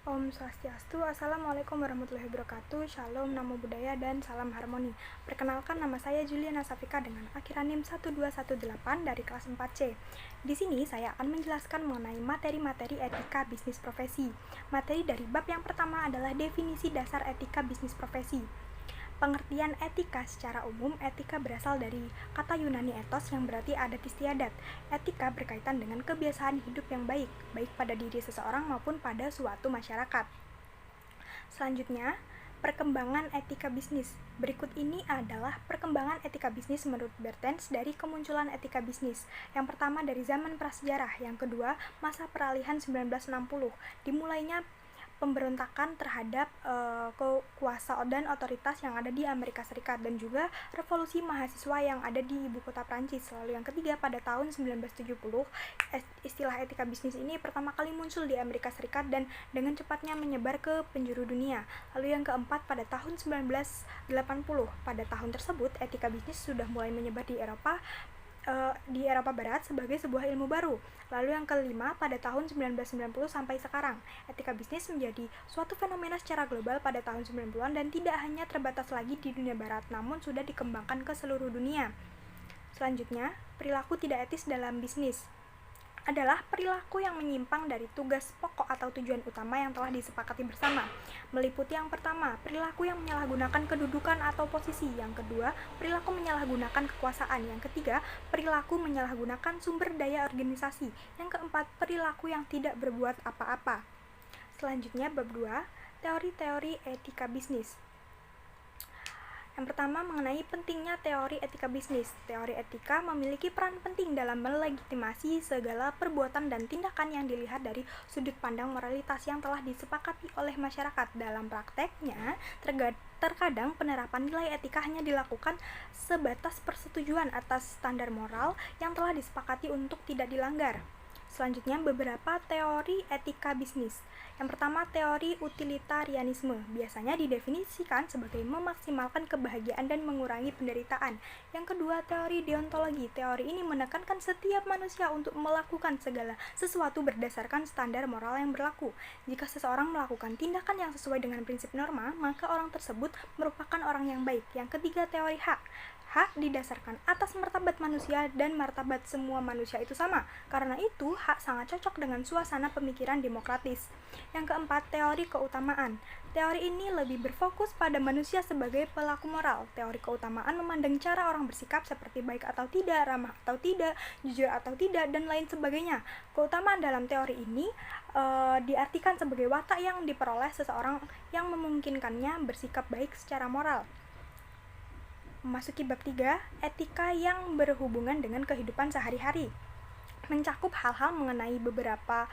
Om Swastiastu, Assalamualaikum warahmatullahi wabarakatuh, Shalom, Namo Buddhaya, dan Salam Harmoni. Perkenalkan, nama saya Juliana Safika dengan akhiran NIM 1218 dari kelas 4C. Di sini saya akan menjelaskan mengenai materi-materi etika bisnis profesi. Materi dari bab yang pertama adalah definisi dasar etika bisnis profesi. Pengertian etika secara umum, etika berasal dari kata Yunani ethos yang berarti adat istiadat. Etika berkaitan dengan kebiasaan hidup yang baik, baik pada diri seseorang maupun pada suatu masyarakat. Selanjutnya, perkembangan etika bisnis. Berikut ini adalah perkembangan etika bisnis menurut Bertens dari kemunculan etika bisnis. Yang pertama dari zaman prasejarah, yang kedua masa peralihan 1960. Dimulainya pemberontakan terhadap kekuasaan dan otoritas yang ada di Amerika Serikat dan juga revolusi mahasiswa yang ada di ibu kota Prancis. Lalu yang ketiga pada tahun 1970, istilah etika bisnis ini pertama kali muncul di Amerika Serikat dan dengan cepatnya menyebar ke penjuru dunia. Lalu yang keempat pada tahun 1980. Pada tahun tersebut etika bisnis sudah mulai menyebar di Eropa Barat sebagai sebuah ilmu baru. Lalu yang kelima, pada tahun 1990 sampai sekarang, etika bisnis menjadi suatu fenomena secara global pada tahun 90-an dan tidak hanya terbatas lagi di dunia barat, namun sudah dikembangkan ke seluruh dunia. Selanjutnya, perilaku tidak etis dalam bisnis adalah perilaku yang menyimpang dari tugas pokok atau tujuan utama yang telah disepakati bersama. Meliputi yang pertama, perilaku yang menyalahgunakan kedudukan atau posisi. Yang kedua, perilaku menyalahgunakan kekuasaan. Yang ketiga, perilaku menyalahgunakan sumber daya organisasi. Yang keempat, perilaku yang tidak berbuat apa-apa. Selanjutnya, bab 2, teori-teori etika bisnis. Yang pertama mengenai pentingnya teori etika bisnis. Teori etika memiliki peran penting dalam melegitimasi segala perbuatan dan tindakan yang dilihat dari sudut pandang moralitas yang telah disepakati oleh masyarakat. Dalam prakteknya, terkadang penerapan nilai etika hanya dilakukan sebatas persetujuan atas standar moral yang telah disepakati untuk tidak dilanggar. Selanjutnya, beberapa teori etika bisnis. Yang pertama, teori utilitarianisme biasanya didefinisikan sebagai memaksimalkan kebahagiaan dan mengurangi penderitaan. Yang kedua, teori deontologi. Teori ini menekankan setiap manusia untuk melakukan segala sesuatu berdasarkan standar moral yang berlaku. Jika seseorang melakukan tindakan yang sesuai dengan prinsip norma, maka orang tersebut merupakan orang yang baik. Yang ketiga, teori hak. Hak didasarkan atas martabat manusia dan martabat semua manusia itu sama. Karena itu, hak sangat cocok dengan suasana pemikiran demokratis. Yang keempat, teori keutamaan. Teori ini lebih berfokus pada manusia sebagai pelaku moral. Teori keutamaan memandang cara orang bersikap seperti baik atau tidak, ramah atau tidak, jujur atau tidak, dan lain sebagainya. Keutamaan dalam teori ini diartikan sebagai watak yang diperoleh seseorang yang memungkinkannya bersikap baik secara moral. Memasuki bab 3, etika yang berhubungan dengan kehidupan sehari-hari. Mencakup hal-hal mengenai beberapa,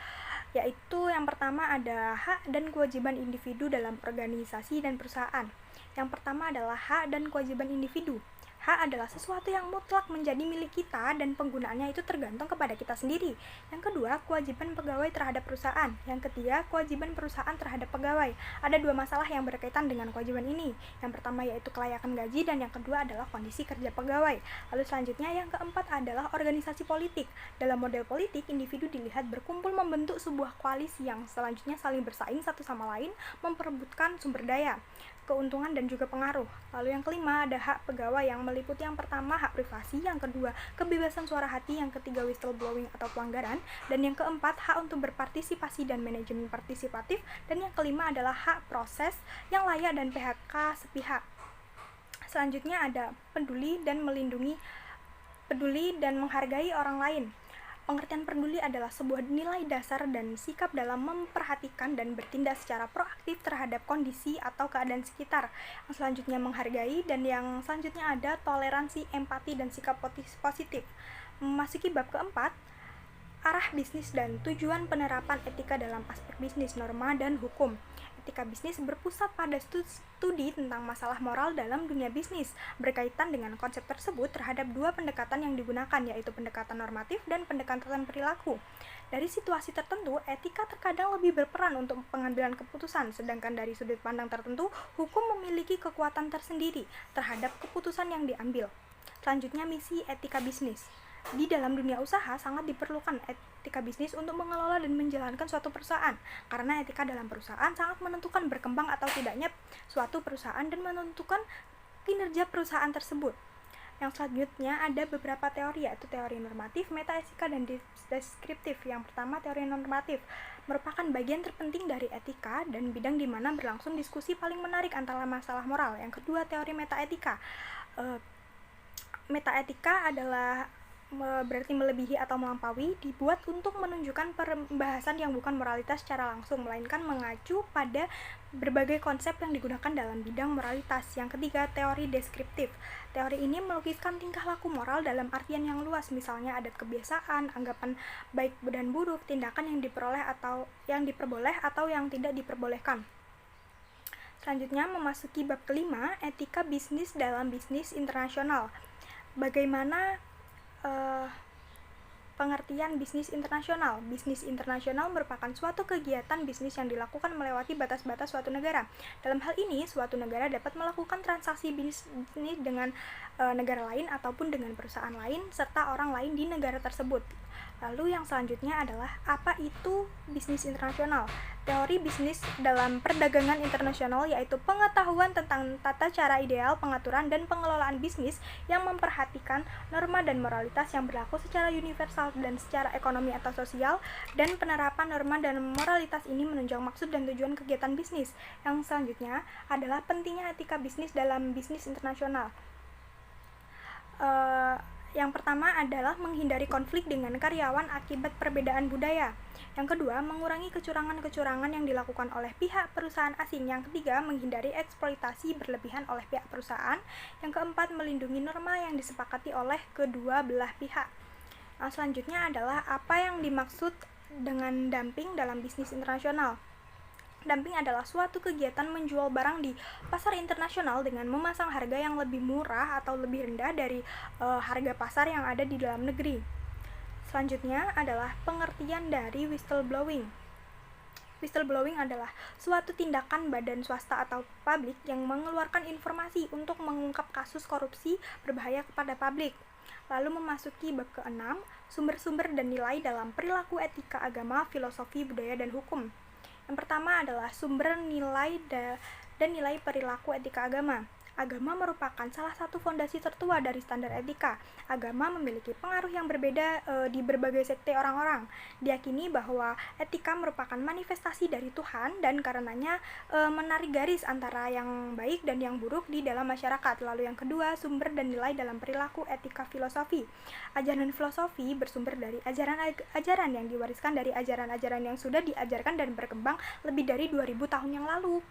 yaitu yang pertama ada hak dan kewajiban individu dalam organisasi dan perusahaan. Yang pertama adalah hak dan kewajiban individu. Hak adalah sesuatu yang mutlak menjadi milik kita dan penggunaannya itu tergantung kepada kita sendiri. Yang kedua, kewajiban pegawai terhadap perusahaan. Yang ketiga, kewajiban perusahaan terhadap pegawai. Ada dua masalah yang berkaitan dengan kewajiban ini. Yang pertama yaitu kelayakan gaji dan yang kedua adalah kondisi kerja pegawai. Lalu selanjutnya yang keempat adalah organisasi politik. Dalam model politik, individu dilihat berkumpul membentuk sebuah koalisi yang selanjutnya saling bersaing satu sama lain, memperebutkan sumber daya, keuntungan dan juga pengaruh. Lalu yang kelima ada hak pegawai yang meliputi yang pertama hak privasi, yang kedua kebebasan suara hati, yang ketiga whistleblowing atau pelanggaran, dan yang keempat hak untuk berpartisipasi dan manajemen partisipatif, dan yang kelima adalah hak proses yang layak dan PHK sepihak. Selanjutnya ada peduli dan menghargai orang lain. Pengertian peduli adalah sebuah nilai dasar dan sikap dalam memperhatikan dan bertindak secara proaktif terhadap kondisi atau keadaan sekitar. Yang selanjutnya menghargai, dan yang selanjutnya ada toleransi, empati, dan sikap positif. Memasuki bab keempat, arah bisnis dan tujuan penerapan etika dalam aspek bisnis, norma, dan hukum. Etika bisnis berpusat pada studi tentang masalah moral dalam dunia bisnis. Berkaitan dengan konsep tersebut terhadap dua pendekatan yang digunakan, yaitu pendekatan normatif dan pendekatan perilaku. Dari situasi tertentu, etika terkadang lebih berperan untuk pengambilan keputusan, sedangkan dari sudut pandang tertentu, hukum memiliki kekuatan tersendiri terhadap keputusan yang diambil. Selanjutnya, misi etika bisnis. Di dalam dunia usaha sangat diperlukan etika bisnis untuk mengelola dan menjalankan suatu perusahaan, karena etika dalam perusahaan sangat menentukan berkembang atau tidaknya suatu perusahaan dan menentukan kinerja perusahaan tersebut. Yang selanjutnya ada beberapa teori, yaitu teori normatif, metaetika, dan deskriptif. Yang pertama, teori normatif merupakan bagian terpenting dari etika dan bidang di mana berlangsung diskusi paling menarik antara masalah moral. Yang kedua, teori metaetika. Metaetika adalah berarti melebihi atau melampaui, dibuat untuk menunjukkan pembahasan yang bukan moralitas secara langsung, melainkan mengacu pada berbagai konsep yang digunakan dalam bidang moralitas. Yang ketiga, teori deskriptif. Teori ini melukiskan tingkah laku moral dalam artian yang luas, misalnya adat kebiasaan, anggapan baik dan buruk, tindakan yang diperboleh atau yang tidak diperbolehkan. Selanjutnya memasuki bab kelima, etika bisnis dalam bisnis internasional. Bagaimana pengertian bisnis internasional? Bisnis internasional merupakan suatu kegiatan bisnis yang dilakukan melewati batas-batas suatu negara. Dalam hal ini, suatu negara dapat melakukan transaksi bisnis dengan negara lain ataupun dengan perusahaan lain serta orang lain di negara tersebut. Lalu yang selanjutnya adalah apa itu bisnis internasional? Teori bisnis dalam perdagangan internasional yaitu pengetahuan tentang tata cara ideal, pengaturan, dan pengelolaan bisnis yang memperhatikan norma dan moralitas yang berlaku secara universal dan secara ekonomi atau sosial, dan penerapan norma dan moralitas ini menunjang maksud dan tujuan kegiatan bisnis. Yang selanjutnya adalah pentingnya etika bisnis dalam bisnis internasional. Yang pertama adalah menghindari konflik dengan karyawan akibat perbedaan budaya. Yang kedua, mengurangi kecurangan-kecurangan yang dilakukan oleh pihak perusahaan asing. Yang ketiga, menghindari eksploitasi berlebihan oleh pihak perusahaan. Yang keempat, melindungi norma yang disepakati oleh kedua belah pihak. Selanjutnya adalah apa yang dimaksud dengan dumping dalam bisnis internasional. Dumping adalah suatu kegiatan menjual barang di pasar internasional dengan memasang harga yang lebih murah atau lebih rendah dari harga pasar yang ada di dalam negeri. Selanjutnya adalah pengertian dari whistleblowing. Whistleblowing adalah suatu tindakan badan swasta atau publik yang mengeluarkan informasi untuk mengungkap kasus korupsi berbahaya kepada publik. Lalu memasuki bab ke-6, sumber-sumber dan nilai dalam perilaku etika agama, filosofi, budaya, dan hukum. Yang pertama adalah sumber nilai dan nilai perilaku etika agama. Agama merupakan salah satu fondasi tertua dari standar etika. Agama memiliki pengaruh yang berbeda di berbagai sekte orang-orang. Diyakini bahwa etika merupakan manifestasi dari Tuhan dan karenanya menarik garis antara yang baik dan yang buruk di dalam masyarakat. Lalu yang kedua, sumber dan nilai dalam perilaku etika filosofi. Ajaran filosofi bersumber dari ajaran-ajaran yang diwariskan dari ajaran-ajaran yang sudah diajarkan dan berkembang lebih dari 2000 tahun yang lalu.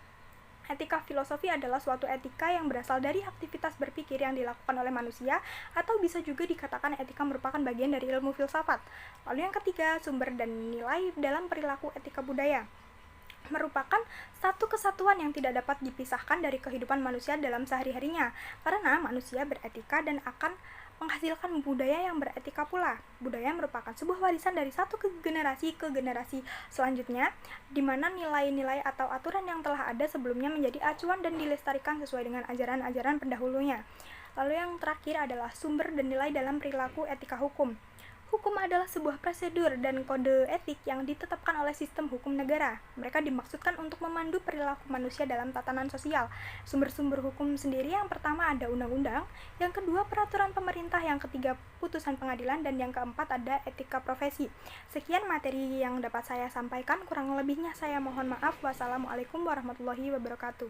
Etika filosofi adalah suatu etika yang berasal dari aktivitas berpikir yang dilakukan oleh manusia, atau bisa juga dikatakan etika merupakan bagian dari ilmu filsafat. Lalu yang ketiga, sumber dan nilai dalam perilaku etika budaya. Merupakan satu kesatuan yang tidak dapat dipisahkan dari kehidupan manusia dalam sehari-harinya, karena manusia beretika dan akan menghasilkan budaya yang beretika pula. Budaya merupakan sebuah warisan dari satu generasi ke generasi selanjutnya, di mana nilai-nilai atau aturan yang telah ada sebelumnya menjadi acuan dan dilestarikan sesuai dengan ajaran-ajaran pendahulunya. Lalu yang terakhir adalah sumber dan nilai dalam perilaku etika hukum. Hukum adalah sebuah prosedur dan kode etik yang ditetapkan oleh sistem hukum negara. Mereka dimaksudkan untuk memandu perilaku manusia dalam tatanan sosial. Sumber-sumber hukum sendiri, yang pertama ada undang-undang, yang kedua peraturan pemerintah, yang ketiga putusan pengadilan, dan yang keempat ada etika profesi. Sekian materi yang dapat saya sampaikan, kurang lebihnya saya mohon maaf. Wassalamualaikum warahmatullahi wabarakatuh.